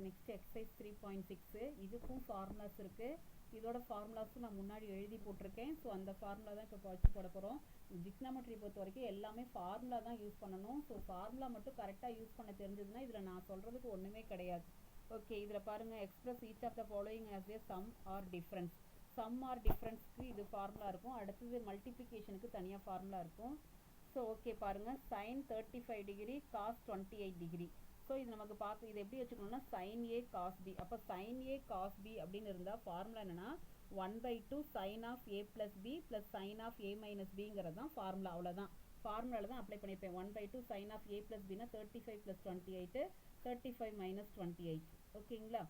Next exercise 3.6 இதுக்கும் formulas இருக்குது. இதோட ஃபார்முலாஸும் நான் முன்னாடி எழுதி போட்டிருக்கேன். ஸோ அந்த ஃபார்முலா தான் இப்போ வச்சு போட போகிறோம். ஜிக்னாமெட்ரி பொறுத்த வரைக்கும் எல்லாமே ஃபார்முலா தான் யூஸ் பண்ணணும். ஸோ ஃபார்முலா மட்டும் கரெக்டாக யூஸ் பண்ண தெரிஞ்சதுன்னா இதில் நான் சொல்கிறதுக்கு ஒன்றுமே கிடையாது. ஓகே, இதில் பாருங்கள், express each of the following as a sum or difference. Sum or டிஃப்ரென்ஸ்க்கு இது ஃபார்முலா இருக்கும். அடுத்தது மல்டிப்ளிகேஷனுக்கு தனியாக ஃபார்முலா இருக்கும். ஸோ ஓகே பாருங்கள், sine 35 degree cos 28 degree. So இது நமக்கு பார்க்க இது எப்படி வச்சுக்கணும்னா சைன் ஏ காஸ் பி. அப்போ சைன் ஏ காஸ் பி அப்படின்னு இருந்தால் ஃபார்முலா என்னென்னா 1/2 sine of A plus B plus sine of A minus பிங்கிறது தான் ஃபார்முலா. அவ்வளோதான், ஃபார்முலாவில் தான் அப்ளை பண்ணியிருப்பேன். 1/2 சைன் ஆஃப் ஏ ப்ளஸ் பின்னா 35 + 28, 35 - 28. ஓகேங்களா?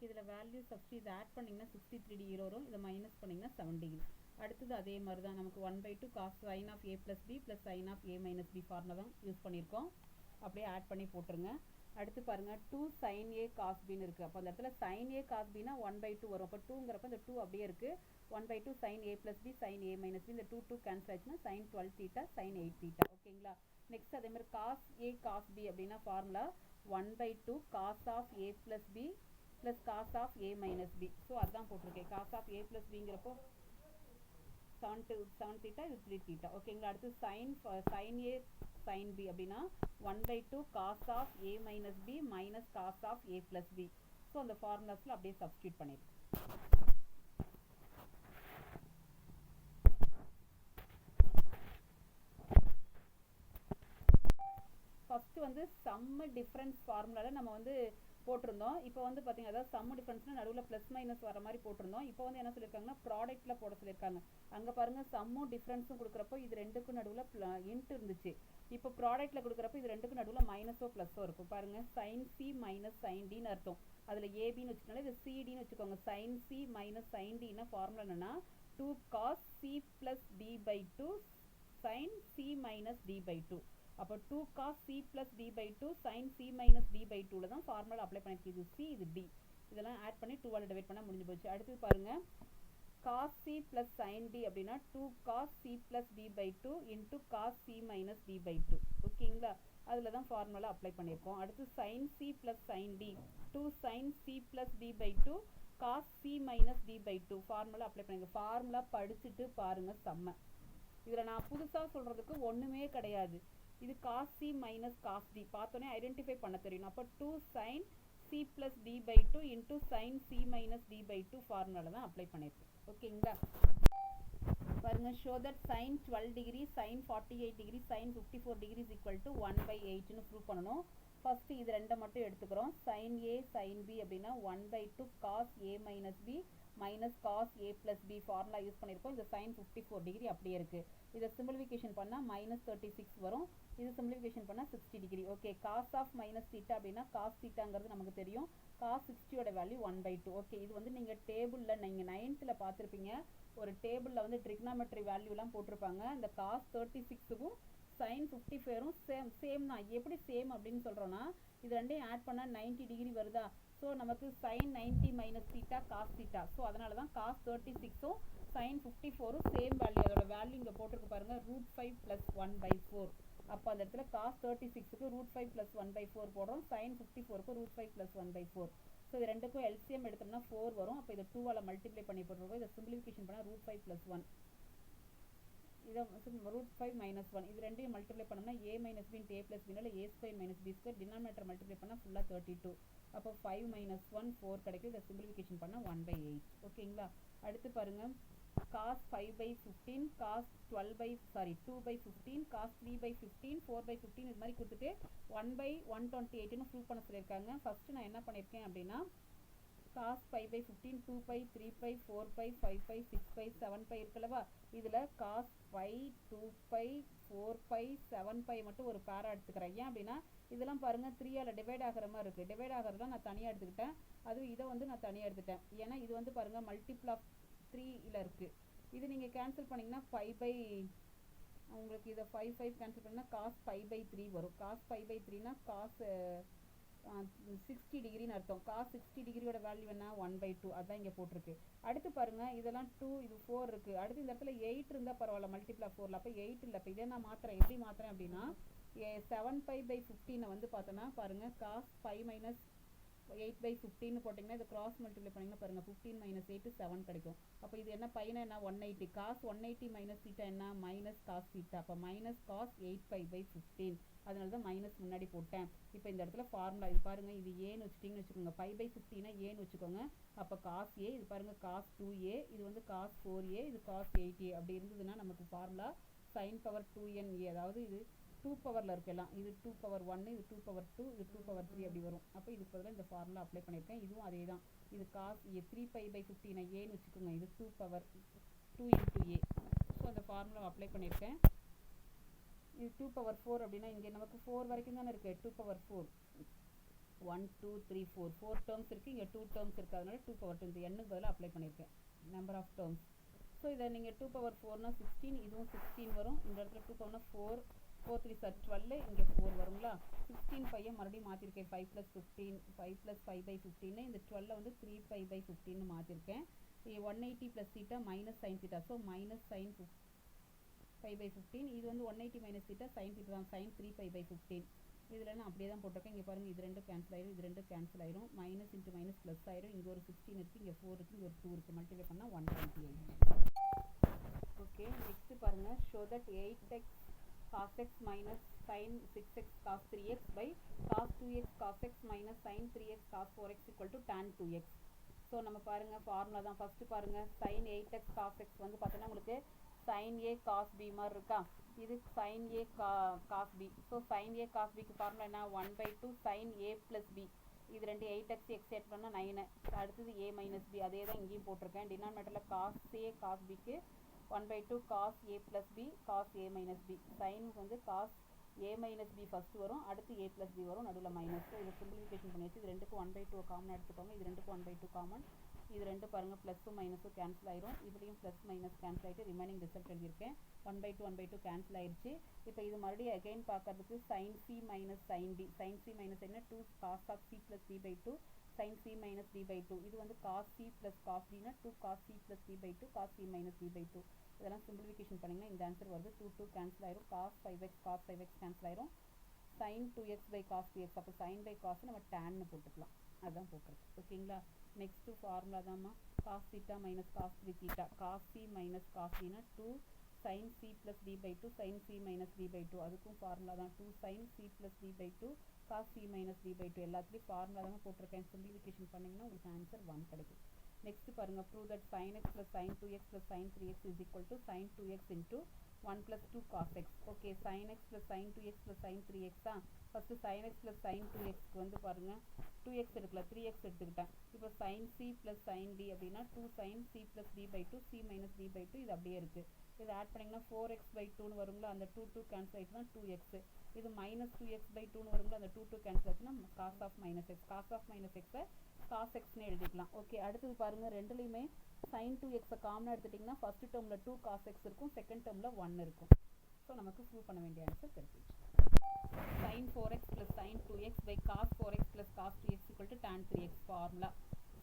இதில் வேல்யூ சப்ஸ்டியூட் ஆட் பண்ணிங்கன்னா 63 டிகிரி வரும். இதை மைனஸ் பண்ணிங்கன்னா 7 டிகிரி. அடுத்தது அதே மாதிரி தான் நமக்கு 1/2 cos sine of A plus B plus sine of A minus B formula தான் யூஸ் பண்ணியிருக்கோம். அப்படியே ஆட் பண்ணி போட்டுருங்க. அடுத்து பாருங்கள், 2 சைன் ஏ காஸ் பின்னு இருக்குது. அப்போ அந்த இடத்துல சைன் ஏ காஸ் பின்னா 1/2 வரும். அப்போ 2ங்கிறப்ப இந்த 2 அப்படியே இருக்குது. 1/2 sine A plus B sine A minus B, இந்த 2 கேன்சல் ஆச்சுன்னா சைன் 12 தீட்டா சைன் 8 தீட்டா. ஓகேங்களா? நெக்ஸ்ட் அதே மாதிரி காஸ் ஏ காஸ் பி அப்படின்னா formula 1/2 cos of A plus B plus cos of A minus B. So அதுதான் போட்டிருக்கேன். Cos of A plus பிங்கிறப்போ 7 theta, இது 3 தீட்டா. ஓகேங்களா? அடுத்து சைன் ஏ சைன் பி அப்படின்னா 1/2 cos of A minus B minus cos of A plus B. So அந்த ஃபார்முலாஸில் அப்படியே சப்ஸ்டியூட் பண்ணிடுறேன். ஃபஸ்ட்டு வந்து சம்ம டிஃப்ரென்ஸ் ஃபார்முலாவில் நம்ம வந்து போட்டிருந்தோம். இப்போ வந்து பார்த்தீங்கன்னா அதாவது சம் டிஃபரன்ஸ்னால் நடுவில் ப்ளஸ் மைனஸ் வர மாதிரி போட்டிருந்தோம். இப்போ வந்து என்ன சொல்லியிருக்காங்கன்னா ப்ராடக்ட்டில் போட சொல்லியிருக்காங்க. அங்கே பாருங்கள், சம்மும் டிஃப்ரென்ஸும் கொடுக்குறப்போ இது ரெண்டுக்கும் நடுவில் இன்ட் இருந்துச்சு. இப்போ ப்ராடக்ட்டில் கொடுக்குறப்போ இது ரெண்டுக்கும் நடுவில் மைனஸோ ப்ளஸோ இருக்கும். பாருங்கள், சைன் சி மைனஸ் சைன் டின்னு அர்த்தம். அதில் ஏபின்னு வச்சுக்கனால இது சிடின்னு வச்சுக்கோங்க. சைன் சி மைனஸ் சைன் டின்னா ஃபார்முலா என்னன்னா 2 காஸ் சி ப்ளஸ் டி/2 சைன் சி மைனஸ் டி/2. அப்போ 2 காஸ் சி ப்ளஸ் டி/2 சைன் சி மைனஸ் டி/2ல தான் ஃபார்முலா அப்ளை பண்ணிருக்கு. இது சி, இது டி. இதெல்லாம் ஆட் பண்ணி 2ஆல் டிவைட் பண்ணால் முடிஞ்சு போச்சு. அடுத்து பாருங்கள், cos C plus sine D அப்படின்னா 2 காஸ் சி ப்ளஸ் டி/2 இன்ட்டு காஸ் சி மைனஸ் டி/2. ஓகேங்களா? அதில் தான் ஃபார்முலா அப்ளை பண்ணியிருக்கோம். அடுத்து sine C plus sine D 2 sine C plus டி/2 காஸ் சி மைனஸ் டி/2 ஃபார்முலா அப்ளை பண்ணியிருக்கோம். ஃபார்முலா படிச்சுட்டு பாருங்கள் செம்ம. இதில் நான் புதுசாக சொல்கிறதுக்கு ஒன்றுமே கிடையாது. இது cos C minus cos D பார்த்தோன்னே ஐடென்டிஃபை பண்ண தெரியணும். அப்போ 2 சைன் சி ப்ளஸ் டி/2 இன்ட்டு சைன் சி மைனஸ் டி/2 ஃபார்முலாவில் தான் அப்ளை பண்ணியிருக்கேன். ஓகேங்களா? பாருங்கள், show that sine 12 degree sine 48 degree sine 54 degree is equal to 1/8ன்னு ப்ரூவ் பண்ணணும். ஃபஸ்ட்டு இது ரெண்டை மட்டும் எடுத்துக்கிறோம். சைன் ஏ சைன் பி அப்படின்னா 1/2 cos A minus B minus cos A plus B formula use பண்ணியிருக்கோம். இந்த சைன் 54 டிகிரி அப்படியே இருக்குது. இதை சிம்பிளிஃபிகேஷன் பண்ணால் -36 வரும். இது சிம்பிளிஃபிகேஷன் பண்ணால் 60 degree. Okay, cos of minus theta அப்படின்னா காஸ் தீட்டாங்கிறது நமக்கு தெரியும். Cos 60யோட value 1/2. ஓகே, இது வந்து நீங்கள் டேபிளில் நீங்கள் 9th பார்த்துருப்பீங்க. ஒரு டேபிளில் வந்து ட்ரிக்னாமெட்ரி வேல்யூலாம் போட்டிருப்பாங்க. இந்த காஸ் 36க்கும் சைன் 54ம் சேம் தான். எப்படி சேம் அப்படின்னு சொல்கிறோன்னா இது ரெண்டையும் ஆட் பண்ணால் 90 டிகிரி வருதா? ஸோ நமக்கு sine 90 minus theta cos theta. So அதனால தான் காஸ் 36ம் சைன் 54ம் சேம் வேல்யூ. அதோட வேல்யூ இங்கே போட்டிருக்கு பாருங்கள், √5 + 1/4. அப்போ அந்த இடத்துல காஸ் 36க்கு √5 + 1/4 போடுறோம். சைன் 54க்கு √5 + 1/4. ஸோ இது ரெண்டுக்கும் எல்சிஎம் எடுத்தோம்னா 4 வரும். அப்போ இதை 2ஆல் மல்டிப்ளை பண்ணி போட்டுருக்கோம். இதை சிம்பிளிஃபிகேஷன் பண்ணால் √5 + 1, இதை √5 - 1. இது ரெண்டையும் மல்டிப்ளை பண்ணோம்னா a - b a + bனால a² - b². Denominator multiply பண்ணால் ஃபுல்லாக 32. அப்போ 5 - 1 4 கிடைக்கும். இதை சிம்பிளிஃபிகேஷன் பண்ணால் 1/8. ஓகேங்களா? அடுத்து பாருங்கள், cos 5/15 cos 2/15 cos 3/15 4/15 இது மாதிரி கொடுத்துட்டு 1/128ன்னு ப்ரூவ் பண்ண சொல்லியிருக்காங்க. ஃபஸ்ட்டு நான் என்ன பண்ணியிருக்கேன் அப்படின்னா cos 5/15 2π 3π 4π 5π 6π 7π இருக்குல்லவா? இதில் cos 5 2π 4π 7π மட்டும் ஒரு பேரா எடுத்துக்கிறேன். ஏன் அப்படின்னா இதெல்லாம் பாருங்கள் 3ஆல் டிவைட் ஆகிற மாதிரி இருக்குது. டிவைட் ஆகிறதா நான் தனியாக எடுத்துக்கிட்டேன். அதுவும் இதை வந்து நான் தனியாக எடுத்துட்டேன். ஏன்னா இது வந்து பாருங்கள் மல்டிபிள் ஆஃப் 3ல இருக்குது. இது நீங்கள் கேன்சல் பண்ணிங்கன்னா உங்களுக்கு இதை 5 கேன்சல் பண்ணிங்கன்னா காஸ் 5/3 வரும். காஸ் 5/3னா காஸ் 60 டிகிரின்னு அர்த்தம். காஸ் 60 டிகிரியோட வேல்யூ என்ன 1/2, அதுதான் இங்கே போட்டிருக்கு. அடுத்து பாருங்கள், இதெல்லாம் 2, இது 4 இருக்குது. அடுத்து இந்த இடத்துல 8 இருந்தால் பரவாயில்ல, மல்டிப்ளை 4ல். அப்போ 8 இல்லை. இப்போ இதை நான் மாற்றுறேன். எப்படி மாற்றுறேன் அப்படின்னா 7π/15 வந்து பார்த்தோன்னா பாருங்கள், காஸ் 5 - 8/15 போட்டிங்கன்னா இது கிராஸ் மல்டிப்ளை பண்ணிங்கன்னா பாருங்கள் 15 - 8 7 கிடைக்கும். அப்போ இது என்ன பையனா என்ன 180. காஸ் 180 மைனஸ் தீட்டா என்ன மைனஸ் காஸ் தீட்டா. அப்போ மைனஸ் காஸ் 8π/15. அதனால தான் மைனஸ் முன்னாடி போட்டேன். இப்போ இந்த இடத்துல ஃபார்முலா இது பாருங்கள், இது ஏன்னு வச்சுட்டிங்கன்னு வச்சுக்கோங்க. 5/15 ஏன்னு வச்சுக்கோங்க. அப்போ காஸ் ஏ, இது பாருங்கள் காஸ் 2a, இது வந்து காஸ் 4a, இது காஸ் 8a. அப்படி இருந்ததுன்னா நமக்கு ஃபார்முலா sin பவர் 2nA, அதாவது இது 2 பவரில் இருக்கலாம். இது 2/1, இது 2/2, இது 2/3 அப்படி வரும். அப்போ இதுக்கு பதிலாக இந்த ஃபார்முலா அப்ளை பண்ணியிருக்கேன். இதுவும் அதே தான். இது காஸ் 3π/15 ஏன்னு வச்சுக்கோங்க. இது 2 பவர் 2 × a. ஸோ அந்த ஃபார்முலா அப்ளை பண்ணியிருக்கேன். இது 2/4 அப்படின்னா இங்கே நமக்கு 4 வரைக்கும் தானே இருக்குது. 2/4 1 2 3 4 டேர்ம்ஸ் இருக்குது. இங்கே 2 டேர்ம்ஸ் இருக்குது. அதனால 2/2 இந்த எண்ணுக்கு பதிலாக அப்ளை பண்ணியிருக்கேன். Number of terms. ஸோ இதை நீங்கள் 2/4னா 16, இதுவும் 16 வரும். இந்த இடத்துல 2 4 4 3 12, இங்கே 4 வருங்களா. 16 பையை மறுபடியும் மாற்றிருக்கேன். 5 + 15 5 + 5/15. இந்த 12 வந்து 3π/15 மாற்றிருக்கேன். 180 + theta minus sine theta. So minus sine 5/15. இது வந்து 180 மைனஸ் தீட்டா சைன் தீட்டா தான், சைன் 3π/15. இதில் நான் அப்படியே தான் போட்டிருக்கேன். இங்கே பாருங்கள், இது ரெண்டும் கேன்சல் ஆயிரும், இது ரெண்டும் கேன்சல் ஆயிரும். மைனஸ் இன்ட்டு மைனஸ் ப்ளஸ் ஆயிரும். இங்கே ஒரு 16 இருக்குது, இங்கே 4 இருக்குது, இங்கே ஒரு 2 இருக்குது. மல்டிப்ளை பண்ணால் 128. ஓகே, நெக்ஸ்ட்டு பாருங்கள். Show that 8x cos x minus sin 6x cos 3x by cos 2x cos x minus sin 3x cos 4x equal to tan 2x. So நம்ம பாருங்கள் ஃபார்முலா தான். ஃபஸ்ட்டு பாருங்கள், sin 8x cos x வந்து பார்த்தோன்னா உங்களுக்கு sin a cos b மாதிரி இருக்கா. இது sin a cos b. So sin a cos bக்கு ஃபார்முலா என்ன 1/2 sin a plus b. இது ரெண்டு 8x x ஆட் பண்ணால் 9. அடுத்தது a minus b. அதே தான் இங்கேயும் போட்டிருக்கேன். டினாமினேட்டரில் cos a cos bக்கு 1/2 cos a plus b cos a minus b. சைனுக்கு வந்து cos a minus b first வரும், அடுத்து a plus b வரும், நடுவில் மைனஸ். ஸோ இதை சிம்பிளிஃபிகேஷன் பண்ணியாச்சு. இது ரெண்டுக்கும் 1/2 காமன் எடுத்துக்கோங்க. இது ரெண்டுக்கும் 1/2 காமன். இது ரெண்டு பாருங்கள் ப்ளஸ்ஸும் மைனஸும் கேன்சல் ஆயிரும். இதுலேயும் ப்ளஸ் மைனஸ் கேன்சல் ஆகிட்டு ரிமைனிங் ரிசல்ட் எழுதியிருக்கேன். 1/2 கேன்சல் ஆயிடுச்சு. இப்போ இது மறுபடியும் அகைன் பார்க்கறதுக்கு sin c minus sin d. sin c minus என்ன 2 cos of c plus d/2 sin c minus d/2. இது வந்து cos c plus cos d னா 2 cos c plus d/2 cos c minus d/2. இதெல்லாம் simplification பண்ணிங்கன்னா இந்த answer வருது. 2 cancel ஆயிரும். cos 5x cancel ஆயிரும். sin 2x/cos 2x. அப்போ sin by cos நம்ம tan போட்டுக்கலாம். அதுதான் போட்டுருக்கு. ஓகேங்களா. நெக்ஸ்ட்டு ஃபார்முலா தான்மா. cos theta minus cos 3 theta. cos c minus cos d னா 2 sin c plus d/2 sin c minus d/2. அதுக்கும் ஃபார்முலா தான். 2 sin c plus d/2 cos c minus d/2. எல்லாத்துலேயும் ஃபார்முலா தான் போட்டிருக்கேன். சிம்பிளிஃபிகேஷன் பண்ணிங்கன்னா உங்களுக்கு answer 1 கிடைக்கும். நெக்ஸ்ட் பாருங்கள், prove that sin x plus sin 2x plus sin 3x is equal to sin 2x into 1 plus 2 cos x. Okay, sin x plus sin 2x plus sin 3x தான். First sin x plus sin 2xக்கு வந்து பாருங்கள் 2x எடுக்கல, 3x எடுத்துக்கிட்டேன். இப்போ sin c plus sin d அப்படின்னா 2 sin c plus d/2 c minus d/2. இது அப்படியே இருக்குது. இது ஆட் பண்ணிங்கன்னா 4x/2ன்னு வருங்களா. அந்த 2 கேன்சல் ஆகிட்டுனா 2x. இது மைனஸ் 2x/2ன்னு வருங்களா. அந்த 2 கேன்சல் ஆச்சுன்னா cos of minus x. cos of minus x cos xன்னு எழுதிக்கலாம். ஓகே, அடுத்தது பாருங்கள், ரெண்டுலேயுமே sin 2x காமனாக எடுத்துட்டிங்கன்னா ஃபஸ்ட்டு டேர்மில் 2 cos x இருக்கும், செகண்ட் டேர்மில் 1 இருக்கும். ஸோ நமக்கு ப்ரூவ் பண்ண வேண்டிய ஆன்சர் தெரிஞ்சிச்சு. sin 4x plus sin 2x by cos 4x plus cos 2x equal to tan 3x. Formula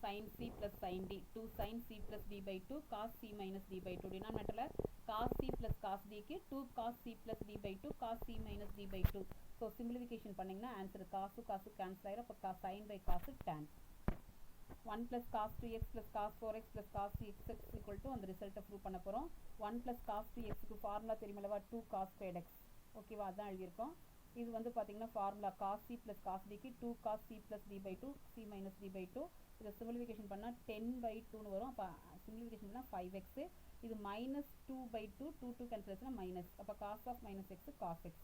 sin c plus sin d 2 sin c plus d/2 cos c minus d/2. டினாமினேட்டரில் cos c plus cos dக்கு 2 cos c plus d/2 cos c minus d/2. So simplification பண்ணிங்கன்னா answer காசு cancel ஆயிரும். அப்போ sin by cos tan 1 plus cos 2x plus cos 4x plus cos 6x equal to அந்த ரிசல்ட்டை prove பண்ண போகிறோம். 1 plus cos 2xக்கு formula தெரியுமில்லவா 2 cos squared x. ஓகேவா, அதான் எழுதியிருக்கோம். இது வந்து பார்த்தீங்கன்னா formula cos c plus cos dக்கு 2 cos c plus d/2 c minus d/2. இதை சிம்பிளிஃபிகேஷன் பண்ணால் 10/2ன்னு வரும். அப்போ சிம்பிளிஃபிகேஷன் பண்ணால் 5x. இது மைனஸ் 2/2 2 கேன்சல் ஆச்சுன்னா மைனஸ். அப்போ cos of minus x cos x.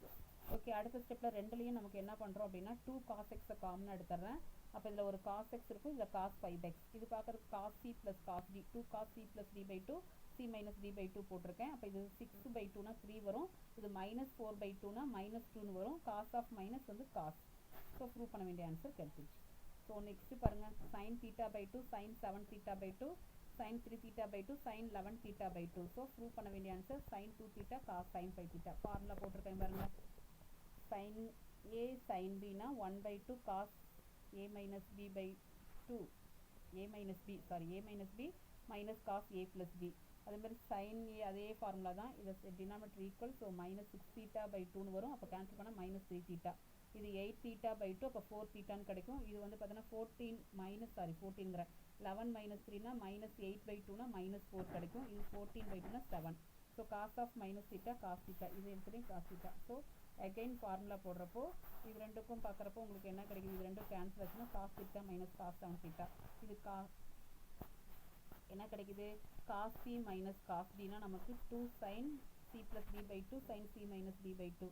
Okay, அடுத்த ஸ்டெப்பில் ரெண்டுலேயும் நமக்கு என்ன பண்ணுறோம் அப்படின்னா 2 cos x காமனாக எடுத்துடுறேன். அப்போ இதில் ஒரு cos x இருக்கும், இதில் cos 5x. இது பார்க்குறதுக்கு cos c plus cos d 2 cos c plus d/2 c minus d/2 போட்டிருக்கேன். அப்போ இது 6/2னா 3 வரும். இது minus 4/2னா minus 2ன்னு வரும். cos of minus வந்து cos. ஸோ ப்ரூவ் பண்ண வேண்டிய ஆன்சர் கிடைச்சிச்சு. ஸோ நெக்ஸ்ட்டு பாருங்கள், sin θ/2 sin 7 θ/2 sin 3 theta by 2 sin 11 theta by 2. So prove பண்ண வேண்டிய answer sin 2 theta cos sin 5 theta. Formula போட்டிருக்கேன் பாருங்க. sin a sin b னா 1 by 2 cos a minus b by 2 a minus b minus cos a plus b. அதே மாதிரி sin a அதே formula தான். இது denominator equal, so minus 6 theta by 2னு வரும். அப்போ கேன்சல் பண்ணால் மைனஸ் 3 theta. இது 8 theta by 2, அப்போ 4 thetaன்னு கிடைக்கும். இது வந்து பார்த்தீங்கன்னா 14 11 minus 3னா மைனஸ் 8 by 2னா மைனஸ் 4 கிடைக்கும். இது 14 by 2னா 7. So cos of minus theta cos theta, இது எடுத்துகிட்டே cos theta. So again formula போடுறப்போ இது ரெண்டுக்கும் பார்க்குறப்போ உங்களுக்கு என்ன கிடைக்குது, இது ரெண்டும் கேன்சல் ஆச்சுன்னா cos theta minus cos 7 theta. இது என்ன கிடைக்குது, காஸ் c மைனஸ் காஸ் dனா நமக்கு 2 sin c plus d by 2 sin c minus d by 2.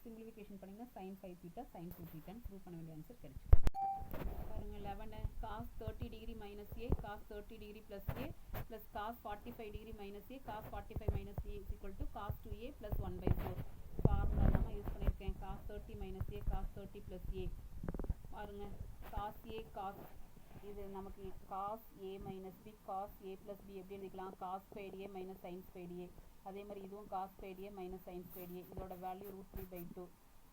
Simplification பண்ணிங்கன்னா sin 5 theta sin 2 theta prove பண்ண வேண்டிய ஆன்சர் கிடைச்சு. பாருங்க 11 cos 30 degree minus a cos 30 degree plus a plus cos 45 degree minus a cos 45 minus a is equal to cos 2a plus 1 by 4. Formula நம்ம use பண்ணியிருக்கேன். cos 30 minus a cos 30 plus a. பாருங்க cos a cos, இது நமக்கு cos a minus b cos a plus b எப்படி எழுதிக்கலாம், cos squared a minus sin squared a. அதே மாதிரி இதுவும் cos squared a minus sin squared a. இதோட value √3 by 2,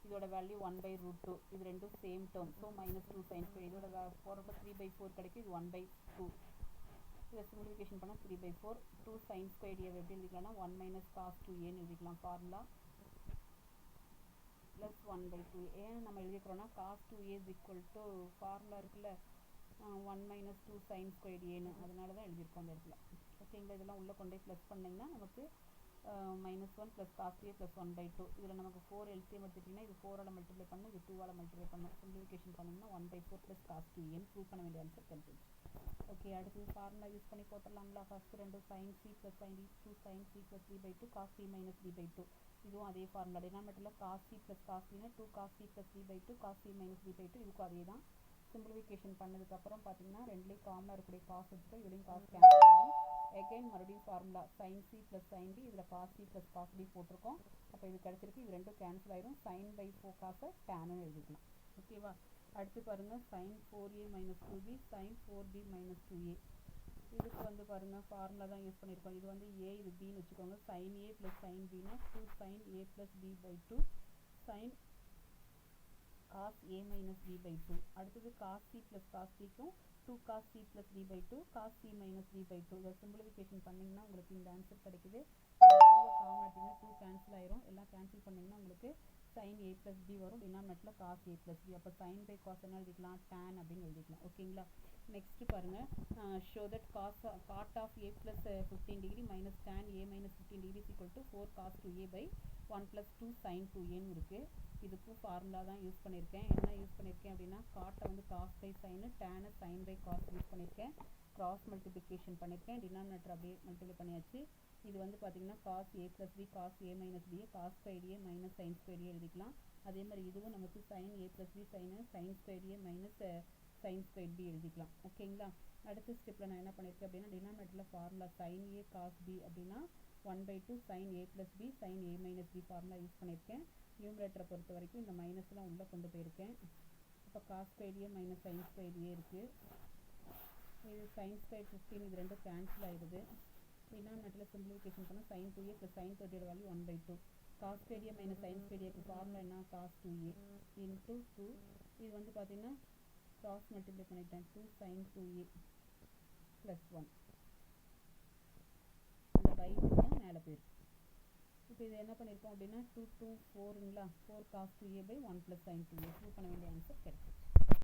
இதோட வேல்யூ 1 by √2. இது ரெண்டும் same term. So minus 2 sin squared. இதோட 3 by 4 கிடைக்கும். இது 1 by 2. இதை சிம்பிளிஃபிகேஷன் பண்ணால் 3 by 4. 2 sin squared a எப்படி எழுதிக்கலாம்னா 1 minus cos 2aன்னு எழுதிக்கலாம். Formula plus 1 by 2. ஏன் நம்ம எழுதிக்கிறோன்னா cos 2a is equal to formula இருக்குல்ல 1 minus 2 sin squared aன்னு, அதனால தான் எழுதியிருக்கோம் அந்த இடத்துல. ஓகேங்களா, இதெல்லாம் உள்ளே கொண்டு போய் ப்ளஸ் பண்ணிங்கன்னா நமக்கு minus 1 plus cos 2a plus 1 by 2. இதில் நமக்கு 4 LCM எடுத்துட்டிங்கன்னா இது 4ஆல் மல்டிப்ளை பண்ணணும், இது 2ஆல் மல்டிப்ளை பண்ணணும். சிம்பிளிஃபிகேஷன் பண்ணிங்கன்னா 1 by 4 plus cos 2a prove பண்ண வேண்டிய ஆன்சர் கிடைச்சிருச்சு. ஓகே, அடுத்து ஃபார்முலா யூஸ் பண்ணி போட்டுடலாங்களா. First 2 sin c plus sin d 2 sin c plus d by 2 cos c minus d by 2. இதுவும் அதே ஃபார்முலா. டினாமினேட்டரில் cos c plus cos dனா 2 cos c plus d by 2 cos c minus d by 2. இதுக்கும் அதே தான். Simplification பண்ணதுக்கப்புறம் பார்த்தீங்கன்னா ரெண்டுலேயும் காமனாக இருக்கக்கூடிய காசு எடுத்துகிட்டு இதுலேயும் காசு கேன்சல் ஆகும். எகைன் மறுபடியும் formula sin c plus sin d, இதில் cos c plus cos d போட்டிருக்கோம். அப்போ இது கிடச்சிருக்கு. இது ரெண்டும் கேன்சல் ஆயிரும். sin by 4 காசை tan எழுதிக்கலாம். ஓகேவா, அடுத்து பாருங்கள் sin 4a minus 2b sin 4b minus 2a. இதுக்கு வந்து பாருங்கள் ஃபார்முலா தான் யூஸ் பண்ணியிருக்கோம். இது வந்து a, இது bன்னு வச்சுக்கோங்க. sin a plus sin bனா 2 sin a plus b by 2 sin cos a minus b by 2. அடுத்தது cos c plus cos dக்கும் 2 cos c plus d by 2 cos c minus d by 2. இதை simplification பண்ணிங்கன்னா உங்களுக்கு இந்த answer கிடைக்குது. 2 common எடுத்திங்கன்னா 2 cancel ஆயிரும். எல்லாம் cancel பண்ணிங்கன்னா உங்களுக்கு sin a plus b வரும். டினாமினேட்டரில் cos a plus b. அப்போ sin by cos என்ன எழுதிக்கலாம், tan அப்படின்னு எழுதிக்கலாம். ஓகேங்களா, நெக்ஸ்ட் பாருங்கள், show that cot of a plus 15 degree minus tan a minus 15 degree is equal to 4 cos 2a by 1 plus 2 sin 2aன்னு இருக்குது. இதுக்கும் ஃபார்முலா தான் யூஸ் பண்ணியிருக்கேன். என்ன யூஸ் பண்ணியிருக்கேன் அப்படின்னா காட்டை வந்து காஸ் பை சைனு, டேனை சைன் பை காஸ் யூஸ் பண்ணியிருக்கேன். கிராஸ் மல்டிப்ளிகேஷன் பண்ணியிருக்கேன். டினாமினேட்டர் அப்படியே மல்டிப்ளை பண்ணியாச்சு. இது வந்து பார்த்தீங்கன்னா cos A plus B cos A minus B A cos square A minus sine square A எழுதிக்கலாம். அதே மாதிரி இதுவும் நமக்கு sine A plus B sine sine square A minus sine square B எழுதிக்கலாம். ஓகேங்களா, அடுத்த ஸ்டெப்பில் நான் என்ன பண்ணியிருக்கேன் அப்படின்னா டினாமினேட்டரில் formula sine A cos B அப்படின்னா 1/2 sine A plus B sine A minus B formula use பண்ணியிருக்கேன். நியூமரேட்டரை பொறுத்த வரைக்கும் இந்த மைனஸ்லாம் உள்ளே கொண்டு போயிருக்கேன். இப்போ cos square A minus sine square ஏ இருக்குது. இது சைன் ஸ்கொயர் 15, இது ரெண்டும் கேன்சல் ஆகிடுது. டினாமினேட்டரில் சிம்பிளிஃபிகேஷன் பண்ணால் sine 2a plus sine 30 value 1/2. Cos square A minus sine square ஏக்கு ஃபார்முலா என்ன, காஸ் 2a இன்ட்டு 2. இது வந்து பார்த்தீங்கன்னா கிராஸ் மல்டிப்ளை பண்ணிட்டேன். 2 சைன் 2a ப்ளஸ் 1. அந்த பை 2 தான் மேலே போயிருக்கு. இப்போ இது என்ன பண்ணியிருக்கோம் அப்படின்னா 2 2 4ங்களா, 4 cos 2a by 1 plus sin 2a prove பண்ண வேண்டிய ஆன்சர் கிடைச்சிச்சு.